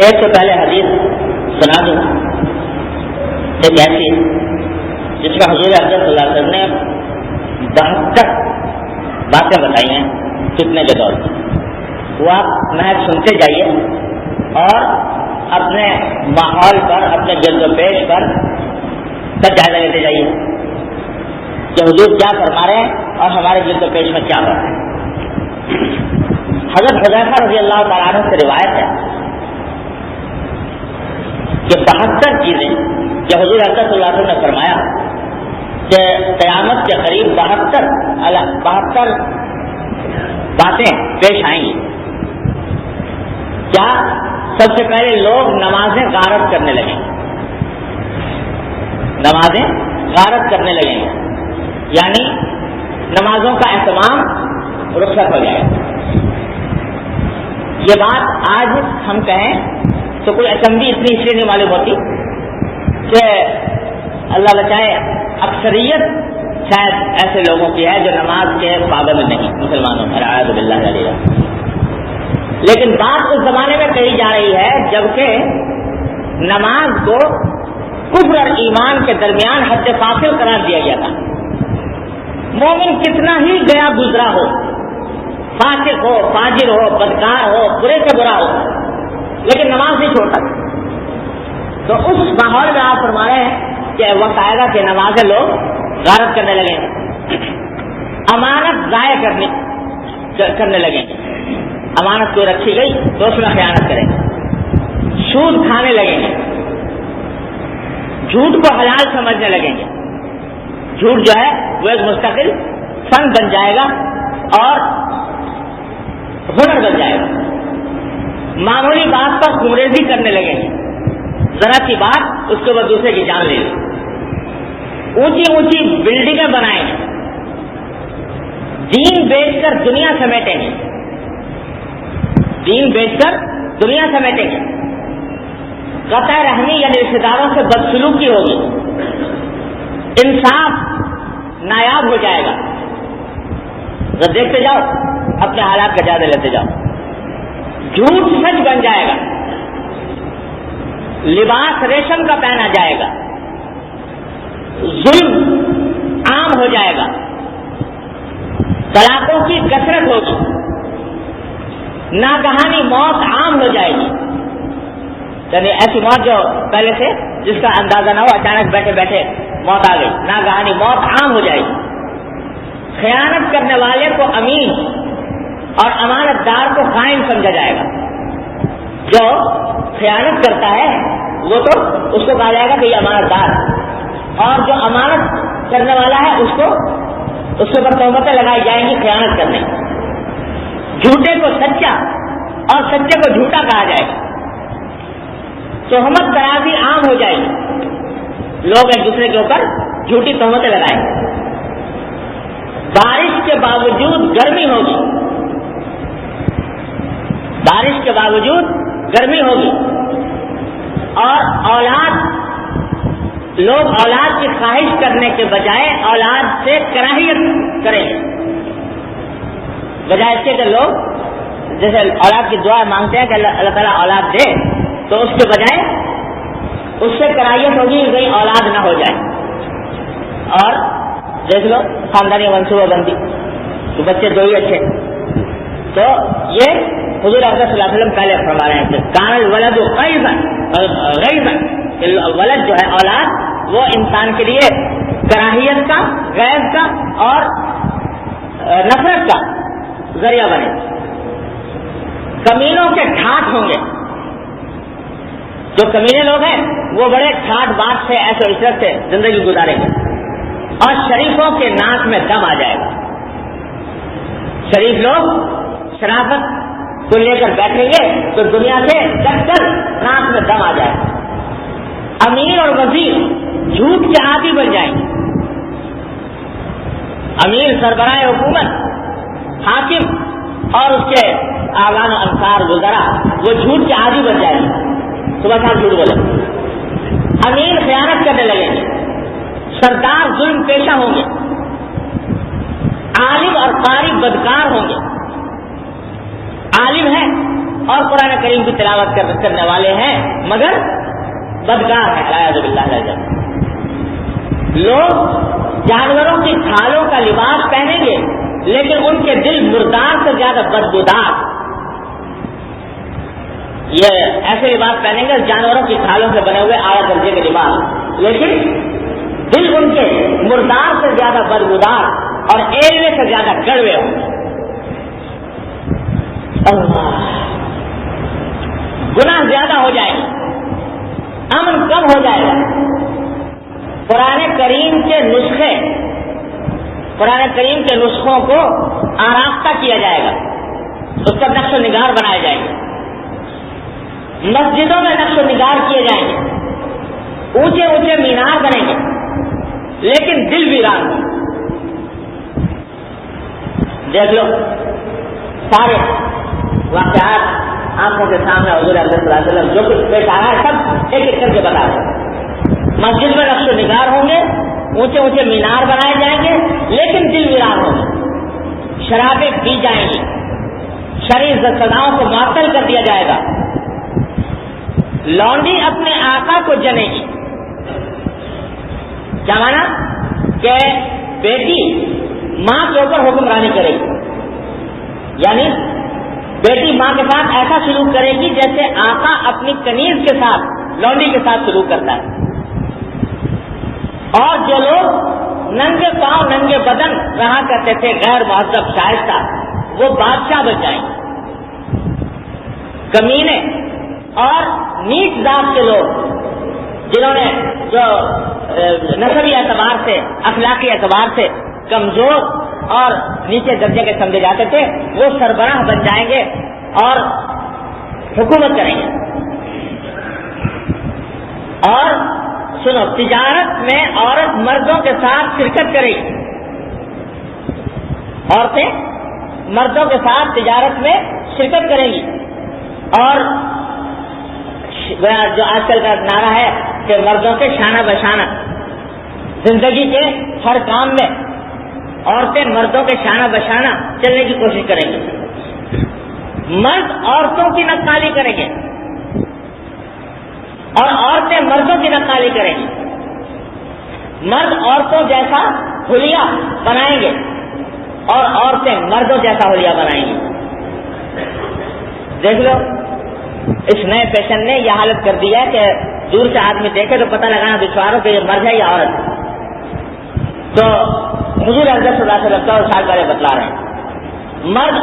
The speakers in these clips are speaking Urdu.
ایک سے پہلے حدیث سنا دوں، ایک ایسی جس میں حضور اکرم صلی اللہ علیہ وسلم نے 72 باتیں بتائی ہیں فتنے کے دور میں. وہ آپ محض سنتے جائیے اور اپنے ماحول پر، اپنے گرد و پیش پر جائزہ لیتے جائیے کہ حضور کیا فرما رہے ہیں اور ہمارے گرد و پیش میں کیا ہو رہا ہے. حضرت حذیفہ رضی اللہ تعالیٰ عنہ سے روایت ہے کہ 72 چیزیں کہ حضور اکرم صلی اللہ علیہ وسلم نے فرمایا کہ قیامت کے قریب 72 باتیں پیش آئیں گی. کیا؟ سب سے پہلے لوگ نمازیں غارت کرنے لگیں گے، نمازیں غارت کرنے لگیں گے، یعنی نمازوں کا اہتمام رخصت ہو جائے گا. یہ بات آج ہم کہیں تو کوئی اچنبھی اتنی اس لیے نہیں معلوم ہوتی کہ اللہ بچائے اکثریت شاید ایسے لوگوں کی ہے جو نماز کے پابند نہیں، مسلمانوں میں اعوذ باللہ علیہ. لیکن بات اس زمانے میں کہی جا رہی ہے جبکہ نماز کو کفر اور ایمان کے درمیان حد فاصل قرار دیا گیا تھا. مومن کتنا ہی گیا گزرا ہو، فاسق ہو، فاجر ہو، بدکار ہو، برے سے برا ہو، لیکن نماز نہیں چھوڑتا. تو اس ماحول میں آپ فرما رہے ہیں کہ وقت آئے گا کہ نمازیں لوگ غارت کرنے لگیں گے، امانت ضائع کرنے لگیں گے. امانت کو رکھی گئی تو اس میں خیانت کریں گے، سود کھانے لگیں گے، جھوٹ کو حلال سمجھنے لگیں گے. جھوٹ جو ہے وہ ایک مستقل فن بن جائے گا اور ہنر بن جائے گا. معمولی بات پر خمریزی کرنے لگیں گے، ذرا سی بات اس کے بعد دوسرے کی جان لے لیں. اونچی اونچی بلڈنگیں بنائیں گے، دین بیچ کر دنیا سمیٹیں گے، دین بیچ کر دنیا سمیٹیں گے. قطع رحمی یعنی رشتے داروں سے بدسلوکی ہوگی، انصاف نایاب ہو جائے گا. جب دیکھتے جاؤ اپنے حالات کا جائزہ لیتے جاؤ. جھوٹ سچ بن جائے گا، لباس ریشم کا پہنا جائے گا، ظلم عام ہو جائے گا، طلاقوں کی کثرت ہوگی، ناگہانی موت عام ہو جائے گی. یعنی ایسی موت جو پہلے سے جس کا اندازہ نہ ہو، اچانک بیٹھے بیٹھے موت آ گئی، ناگہانی موت عام ہو جائے گی. خیانت کرنے والے کو امین اور امانت دار کو خائن سمجھا جائے گا. جو خیانت کرتا ہے وہ تو اس کو کہا جائے گا کہ یہ امانت دار، اور جو امانت کرنے والا ہے اس کے اوپر تہمتیں لگائی جائیں گی خیانت کرنے. جھوٹے کو سچا اور سچے کو جھوٹا کہا جائے گا. تہمت ترازی عام ہو جائے گی، لوگ ایک دوسرے کے اوپر جھوٹی تہمتیں لگائیں گے. بارش کے باوجود گرمی ہوگی، بارش کے باوجود گرمی ہوگی، اور لوگ اولاد کی خواہش کرنے کے بجائے اولاد سے کراہیت کریں گے. بجائے اس کے کہ لوگ جیسے اولاد کی دعا مانگتے ہیں کہ اللہ تعالیٰ اولاد دے، تو اس کے بجائے اس سے کراہیت ہوگی کہ کہیں اولاد نہ ہو جائے. اور دیکھ لو خاندانی منصوبہ بندی، تو بچے دو ہی اچھے. تو یہ حضور اکرم صلی اللہ علیہ وسلم پہلے فرما رہے ہیں کہ کان الولد غیظا، ولد جو ہے اولاد وہ انسان کے لیے کراہیت کا، غیظ کا اور نفرت کا ذریعہ بنے. کمینوں کے ٹھاٹ ہوں گے، جو کمینے لوگ ہیں وہ بڑے ٹھاٹ بات سے ایسے عشرت سے زندگی گزاریں گے، اور شریفوں کے ناک میں دم آ جائے گا. شریف لوگ شرافت کو لے کر بیٹھیں گے تو دنیا سے ڈٹ کر ناک میں دم آ جائے گا. امیر اور وزیر جھوٹ کے عادی بن جائیں گے. امیر سربراہ حکومت، حاکم اور اس کے اعوان و انصار وزراء وہ جھوٹ کے عادی بن جائیں گے، صبح شام جھوٹ بولیں گے. امیر خیانت کرنے لگیں گے، سردار ظلم پیشہ ہوں گے، عالم اور قاری بدکار ہوں گے. عالم ہے اور قرآن کریم کی تلاوت کرنے والے ہیں، مگر بدکار ہے اعوذ باللہ العظیم۔ لوگ جانوروں کی کھالوں کا لباس پہنیں گے لیکن ان کے دل مردار سے زیادہ بدبودار، یہ ایسے لباس پہنیں گے جانوروں کی کھالوں سے بنے ہوئے اعلیٰ درجے کے لباس، لیکن دل ان کے مردار سے زیادہ بدبودار اور ایلوے سے زیادہ کڑوے ہوں گے۔ اللہ، گناہ زیادہ ہو جائے گا، امن کم ہو جائے گا۔ قرآن کریم کے نسخوں کو آراستہ کیا جائے گا، اس پر نقش و نگار بنائے جائیں گے، مسجدوں میں نقش و نگار کیے جائیں گے، اونچے اونچے مینار بنیں گے، لیکن دل ویران ہوں۔ دیکھ لو سارے واقعات آنکھوں کے سامنے حضور اکرم صلی اللہ علیہ وسلم جو کچھ پیش آ رہا ہے سب ایک ایک کر کے بتا رہے ہیں۔ مسجد میں نقش و نگار ہوں گے، اونچے اونچے مینار بنائے جائیں گے، لیکن دل ویران ہوں گے، شرابیں پی جائیں گی، شرعی سزاؤں کو معطل کر دیا جائے گا، لونڈی اپنے آقا کو جنے گی۔ کیا مانا کہ بیٹی ماں کے اوپر حکمرانی کرے گی، یعنی بیٹی ماں کے ساتھ ایسا سلوک کرے گی جیسے آقا اپنی کنیز کے ساتھ لونڈی کے ساتھ سلوک کرتا ہے، اور جو لوگ ننگے پاؤں ننگے بدن رہا کرتے تھے غیر مہذب شائستہ، وہ بادشاہ بن جائیں گے۔ کمینے اور نیچ ذات کے لوگ جنہوں نے جو نسبی اعتبار سے اخلاقی اعتبار سے کمزور اور نیچے درجے کے سمجھے جاتے تھے، وہ سربراہ بن جائیں گے اور حکومت کریں گے۔ اور سنو، تجارت میں عورت مردوں کے ساتھ شرکت کرے گی، عورتیں مردوں کے ساتھ تجارت میں شرکت کریں گی، اور جو آج کل کا نعرہ ہے کہ مردوں کے شانہ بشانہ، زندگی کے ہر کام میں عورتیں مردوں کے شانہ بشانہ چلنے کی کوشش کریں گی، مرد عورتوں کی نقالی کریں گے اور عورتیں مردوں کی نقالی کریں گی، مرد عورتوں جیسا حلیہ بنائیں گے اور عورتیں مردوں جیسا حلیہ بنائیں گی۔ دیکھ لو، اس نئے فیشن نے یہ حالت کر دی ہے کہ دور سے آدمی دیکھے تو پتہ لگانا دشواروں کہ یہ مرد ہے یا عورت۔ تو حضور اکرم صلی اللہ علیہ وسلم کا سال پہلے بتلا رہے ہیں، مرد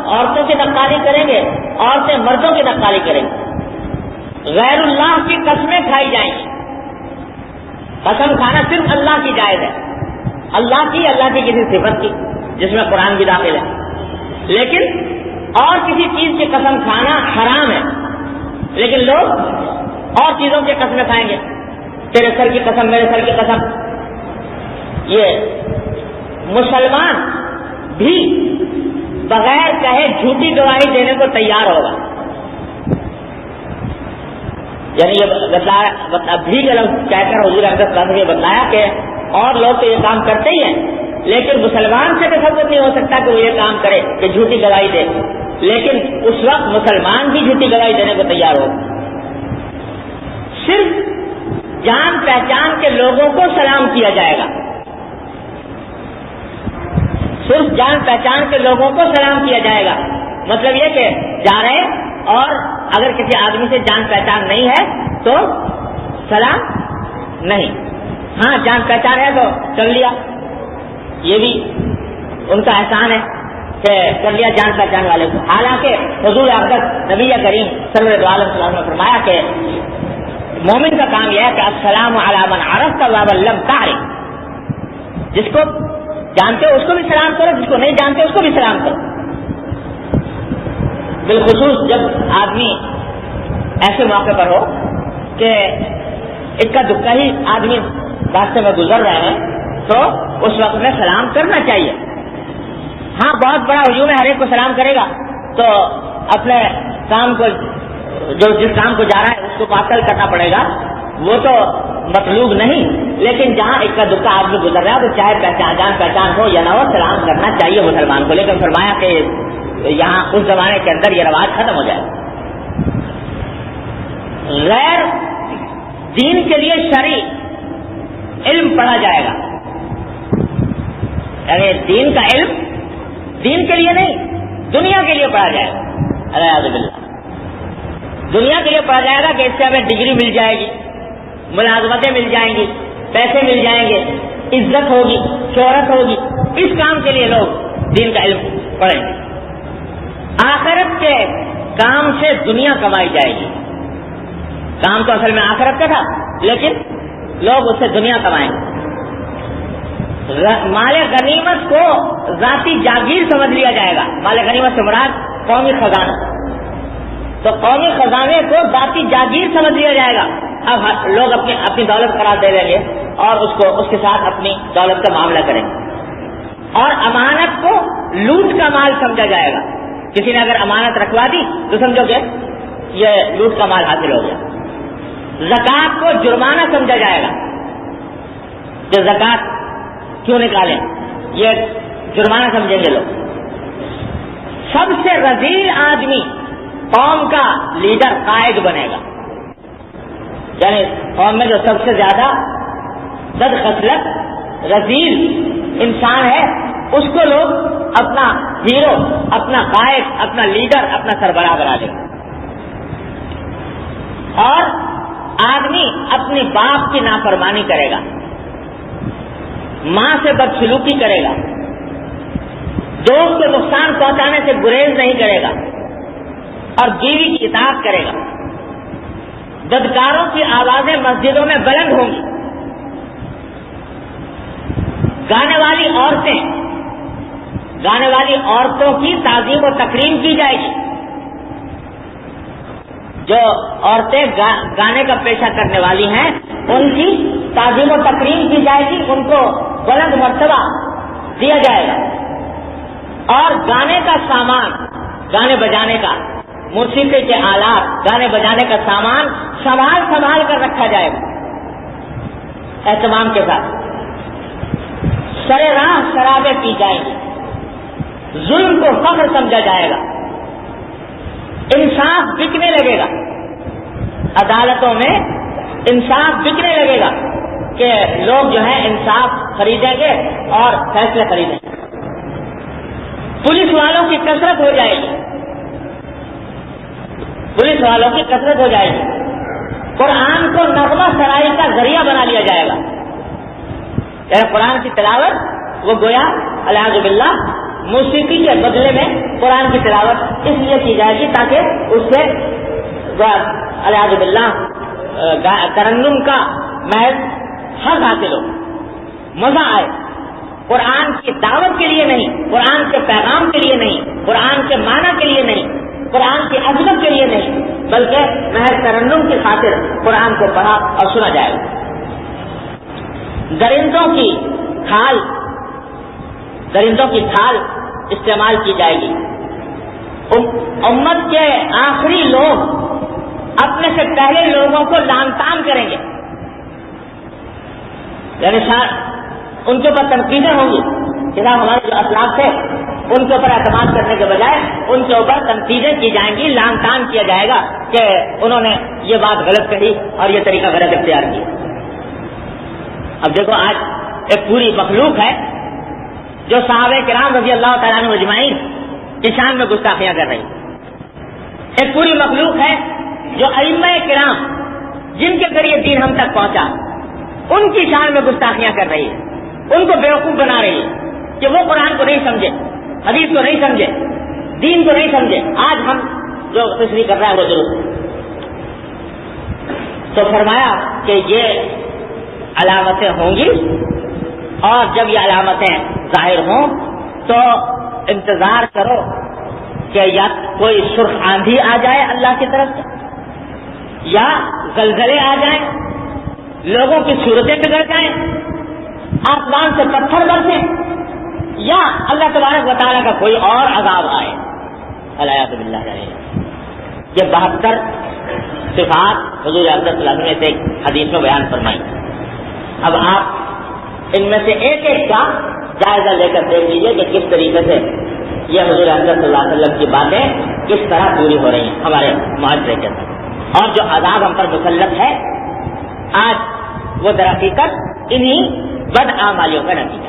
عورتوں کی نقالی کریں گے، عورتیں مردوں کی نقالی کریں گے، غیر اللہ کی قسمیں کھائی جائیں گی۔ قسم کھانا صرف اللہ کی جائز ہے، اللہ کی کسی صفت کی جس میں قرآن بھی داخل ہے، لیکن اور کسی چیز کی قسم کھانا حرام ہے، لیکن لوگ اور چیزوں کی قسمیں کھائیں گے، تیرے سر کی قسم، میرے سر کی قسم۔ یہ مسلمان بھی بغیر کہے جھوٹی گواہی دینے کو تیار ہوگا، یعنی یہ بھی غلط کہہ کر حضور اکرم صلی اللہ علیہ وسلم نے بتلایا کہ اور لوگ تو یہ کام کرتے ہی ہیں، لیکن مسلمان سے تصور نہیں ہو سکتا کہ وہ یہ کام کرے کہ جھوٹی گواہی دے، لیکن اس وقت مسلمان بھی جھوٹی گواہی دینے کو تیار ہو۔ صرف جان پہچان کے لوگوں کو سلام کیا جائے گا، صرف جان پہچان کے لوگوں کو سلام کیا جائے گا، مطلب یہ کہ جا رہے اور اگر کسی آدمی سے جان پہچان نہیں ہے تو سلام نہیں، ہاں جان پہچان ہے تو کر لیا، یہ بھی ان کا احسان ہے کہ کر لیا جان پہچان والے کو۔ حالانکہ حضور اکرم نبی کریم صلی اللہ علیہ وسلم نے فرمایا کہ مومن کا کام یہ ہے کہ السلام علی من عرفت ومن لم تعرف، جس کو جانتے ہو اس کو بھی سلام کرو، جس کو نہیں جانتے اس کو بھی سلام کرو۔ بالخصوص جب آدمی ایسے موقع پر ہو کہ اکا دکا ہی آدمی راستے میں گزر رہے ہیں تو اس وقت میں سلام کرنا چاہیے۔ ہاں بہت بڑا ہجوم ہے، ہر ایک کو سلام کرے گا تو اپنے کام کو، جو جس کام کو جا رہا ہے اس کو معطل کرنا پڑے گا، وہ تو مطلوب نہیں، لیکن جہاں اکا دکا آدمی گزر رہا ہے تو چاہے جان پہچان ہو یا نہ ہو سلام کرنا چاہیے مسلمان کو، لیکن فرمایا کہ یہاں اس زمانے کے اندر یہ رواج ختم ہو جائے، غیر دین کے لیے شرعی علم پڑھا جائے گا. یعنی دین کا علم دین کے لیے نہیں، دنیا کے لیے پڑھا جائے گا. اعوذ باللہ. دنیا کے لیے پڑھا جائے گا کہ اس سے ہمیں ڈگری مل جائے گی، ملازمتیں مل جائیں گی، پیسے مل جائیں گے، عزت ہوگی، شہرت ہوگی. اس کام کے لیے لوگ دین کا علم پڑھیں گے. آخرت کے کام سے دنیا کمائی جائے گی. کام تو اصل میں آخرت کا تھا، لیکن لوگ اس سے دنیا کمائیں گے. مال غنیمت کو ذاتی جاگیر سمجھ لیا جائے گا. مال غنیمت سے مراد قومی خزانہ، تو قومی خزانے کو ذاتی جاگیر سمجھ لیا جائے گا. اب لوگ اپنی دولت قرار دے لیں گے اور اس کے ساتھ اپنی دولت کا معاملہ کریں گے. اور امانت کو لوٹ کا مال سمجھا جائے گا. کسی نے اگر امانت رکھوا دی تو سمجھو کہ یہ لوٹ کا مال حاصل ہو گیا. زکوٰۃ کو جرمانہ سمجھا جائے گا کہ زکوٰۃ کیوں نکالیں، یہ جرمانہ سمجھیں گے لوگ. سب سے رذیل آدمی قوم کا لیڈر قائد بنے گا. یعنی قوم میں جو سب سے زیادہ بد خصلت رذیل انسان ہے اس کو لوگ اپنا ہیرو، اپنا قائد، اپنا لیڈر، اپنا سربراہ بنا دیں گے. اور آدمی اپنی باپ کی نافرمانی کرے گا، ماں سے بدسلوکی کرے گا، دوست کو نقصان پہنچانے سے گریز نہیں کرے گا اور بیوی کی اطاعت کرے گا. بدکاروں کی آوازیں مسجدوں میں بلند ہوں گی. گانے والی عورتوں کی تعظیم و تکریم کی جائے گی. جو عورتیں گانے کا پیشہ کرنے والی ہیں ان کی تعظیم و تکریم کی جائے گی، ان کو بلند مرتبہ دیا جائے گا. اور گانے کا سامان، گانے بجانے کا، موسیقی کے آلات، گانے بجانے کا سامان سنبھال کر رکھا جائے گا اہتمام کے ساتھ. سرے راہ شرابیں پی جائیں گی. ظلم کو فخر سمجھا جائے گا. انصاف بکنے لگے گا. عدالتوں میں انصاف بکنے لگے گا کہ لوگ جو ہے انصاف خریدیں گے اور فیصلے خریدیں گے. پولیس والوں کی کثرت ہو جائے گی. پولیس والوں کی کثرت ہو جائے گی. قرآن کو نغمہ سرائی کا ذریعہ بنا لیا جائے گا. یعنی قرآن کی تلاوت وہ گویا اعوذ باللہ موسیقی کے بدلے میں قرآن کی تلاوت اس لیے کی جائے گی تاکہ اس سے اعوذ باللہ ترنم کا محض حق حاصل ہو، مزہ آئے. قرآن کی دعوت کے لیے نہیں، قرآن کے پیغام کے لیے نہیں، قرآن کے معنی کے لیے نہیں، قرآن کی عظمت کے لیے نہیں، بلکہ محض ترنم کی خاطر قرآن کو پڑھا اور سنا جائے گا. درندوں کی کھال استعمال کی جائے گی. امت کے آخری لوگ اپنے سے پہلے لوگوں کو لعن طعن کریں گے. یعنی ان کے اوپر تنقیدیں ہوں گی کہ ہمارے جو اسلاف تھے ان کے اوپر اعتماد کرنے کے بجائے ان کے اوپر تنقیدیں کی جائیں گی، لعن طعن کیا جائے گا کہ انہوں نے یہ بات غلط کہی اور یہ طریقہ غلط اختیار کیا. اب دیکھو آج ایک پوری مخلوق ہے جو صحابہ کرام رضی اللہ تعالیٰ عنہ اجمعین کی شان میں گستاخیاں کر رہی. ایک پوری مخلوق ہے جو ائمہ کرام جن کے ذریعے دین ہم تک پہنچا ان کی شان میں گستاخیاں کر رہی ہے، ان کو بیوقوف بنا رہی ہے کہ وہ قرآن کو نہیں سمجھے، حدیث کو نہیں سمجھے، دین کو نہیں سمجھے. آج ہم جو تشریح کر رہے ہیں وہ درست. تو فرمایا کہ یہ علامتیں ہوں گی اور جب یہ علامتیں ظاہر ہوں تو انتظار کرو کہ یا کوئی سرخ آندھی آ جائے اللہ کی طرف سے، یا زلزلے آ جائیں، لوگوں کی صورتیں بگڑ جائیں، آسمان سے پتھر برسیں، یا اللہ تبارک و تعالیٰ کا کوئی اور عذاب آئے. الیاذ باللہ. یہ 72 صفات حضور اقدس صلی اللہ علیہ وسلم نے ایک حدیث میں بیان فرمائی. اب آپ ان میں سے ایک ایک کا جائزہ لے کر دیکھ لیجیے کہ کس طریقے سے یہ حضور اقدس صلی اللہ علیہ وسلم کی باتیں کس طرح پوری ہو رہی ہیں ہمارے معاشرے کے اندر. اور جو عذاب ہم پر مسلط ہے آج وہ در حقیقت انہی بدعمالیوں کا نتیجہ